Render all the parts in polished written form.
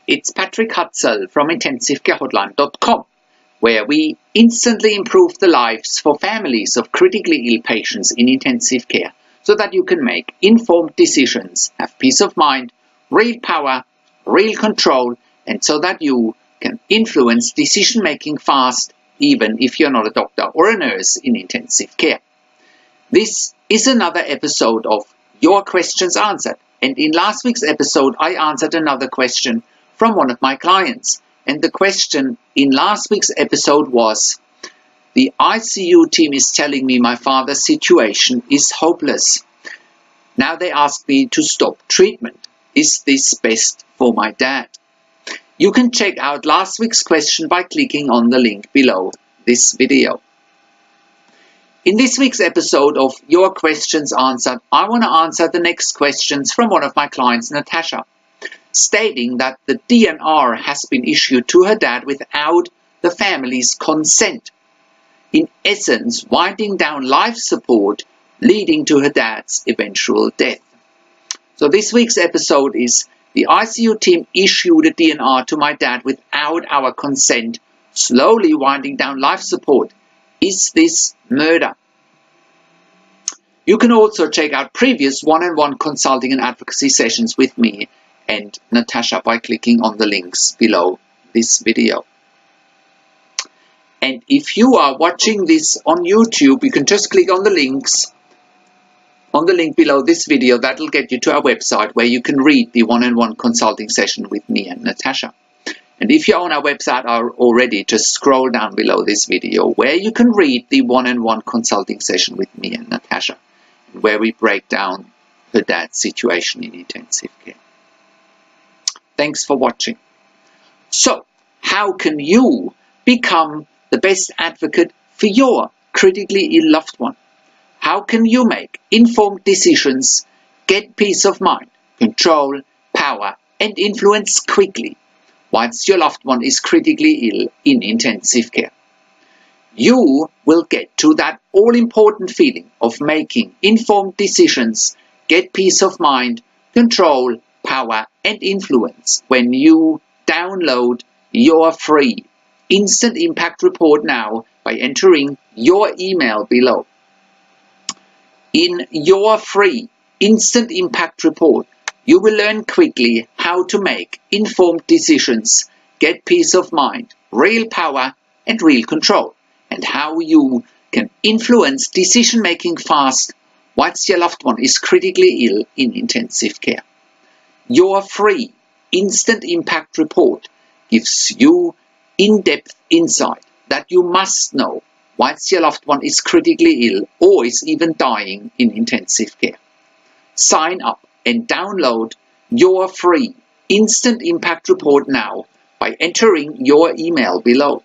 It's Patrick Hutzel from IntensiveCareHotline.com, where we instantly improve the lives for families of critically ill patients in intensive care so that you can make informed decisions, have peace of mind, real power, real control, and so that you can influence decision-making fast, even if you're not a doctor or a nurse in intensive care. This is another episode of Your Questions Answered, and in last week's episode I answered another question from one of my clients, and the question in last week's episode was: the ICU team is telling me my father's situation is hopeless. Now they ask me to stop treatment. Is this best for my dad? You can check out last week's question by clicking on the link below this video. In this week's episode of Your Questions Answered, I want to answer the next questions from one of my clients, Natasha, stating that the DNR has been issued to her dad without the family's consent. In essence, winding down life support, leading to her dad's eventual death. So this week's episode is: the ICU team issued a DNR to my dad without our consent, slowly winding down life support. Is this murder? You can also check out previous one-on-one consulting and advocacy sessions with me and Natasha by clicking on the links below this video. And if you are watching this on YouTube, you can just click on the links on the link below this video. That'll get you to our website where you can read the one-on-one consulting session with me and Natasha. And if you're on our website already, just scroll down below this video where you can read the one-on-one consulting session with me and Natasha, where we break down her dad's situation in intensive care. Thanks for watching. So, how can you become the best advocate for your critically ill loved one? How can you make informed decisions, get peace of mind, control, power, and influence quickly once your loved one is critically ill in intensive care? You will get to that all-important feeling of making informed decisions, get peace of mind, control, power, and influence when you download your free Instant Impact Report now by entering your email below. In your free Instant Impact Report, you will learn quickly how to make informed decisions, get peace of mind, real power, and real control, and how you can influence decision-making fast once your loved one is critically ill in intensive care. Your free Instant Impact Report gives you in-depth insight that you must know once your loved one is critically ill or is even dying in intensive care. Sign up and download your free Instant Impact Report now by entering your email below.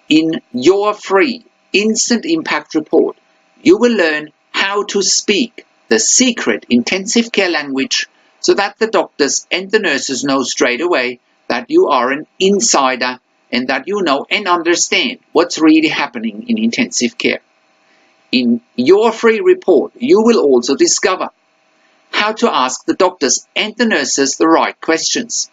In your free Instant Impact Report, you will learn how to speak the secret intensive care language so that the doctors and the nurses know straight away that you are an insider and that you know and understand what's really happening in intensive care. In your free report, you will also discover how to ask the doctors and the nurses the right questions.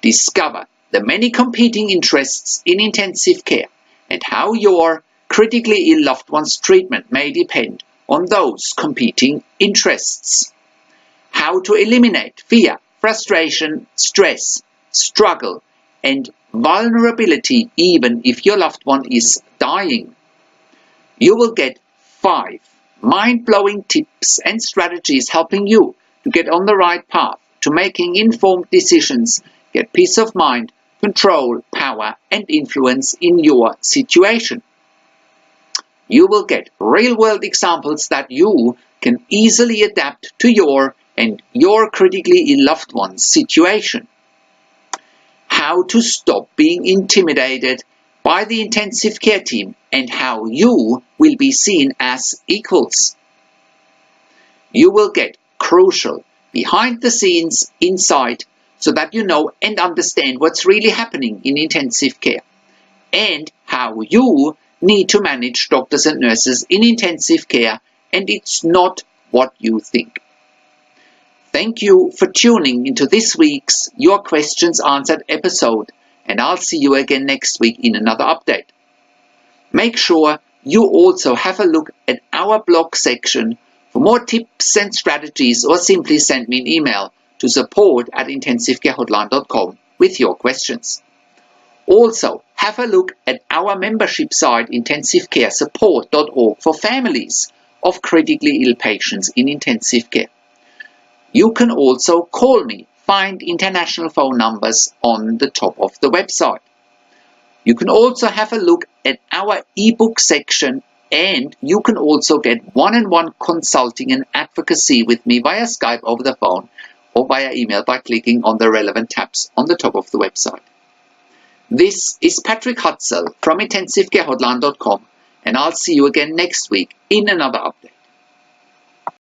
Discover the many competing interests in intensive care and how your critically ill loved one's treatment may depend on those competing interests. How to eliminate fear, frustration, stress, struggle, and vulnerability even if your loved one is dying. You will get 5 mind-blowing tips and strategies helping you to get on the right path to making informed decisions, get peace of mind, control, power, and influence in your situation. You will get real-world examples that you can easily adapt to your and your critically ill loved one's situation. How to stop being intimidated by the intensive care team and how you will be seen as equals. You will get crucial behind-the-scenes insight so that you know and understand what's really happening in intensive care and how you need to manage doctors and nurses in intensive care, and it's not what you think. Thank you for tuning into this week's Your Questions Answered episode, and I'll see you again next week in another update. Make sure you also have a look at our blog section for more tips and strategies, or simply send me an email to support@intensivecarehotline.com with your questions. Also, have a look at our membership site intensivecaresupport.org for families of critically ill patients in intensive care. You can also call me. Find international phone numbers on the top of the website. You can also have a look at our ebook section, and you can also get one-on-one consulting and advocacy with me via Skype, over the phone, or via email by clicking on the relevant tabs on the top of the website. This is Patrick Hutzel from intensivecarehotline.com, and I'll see you again next week in another update.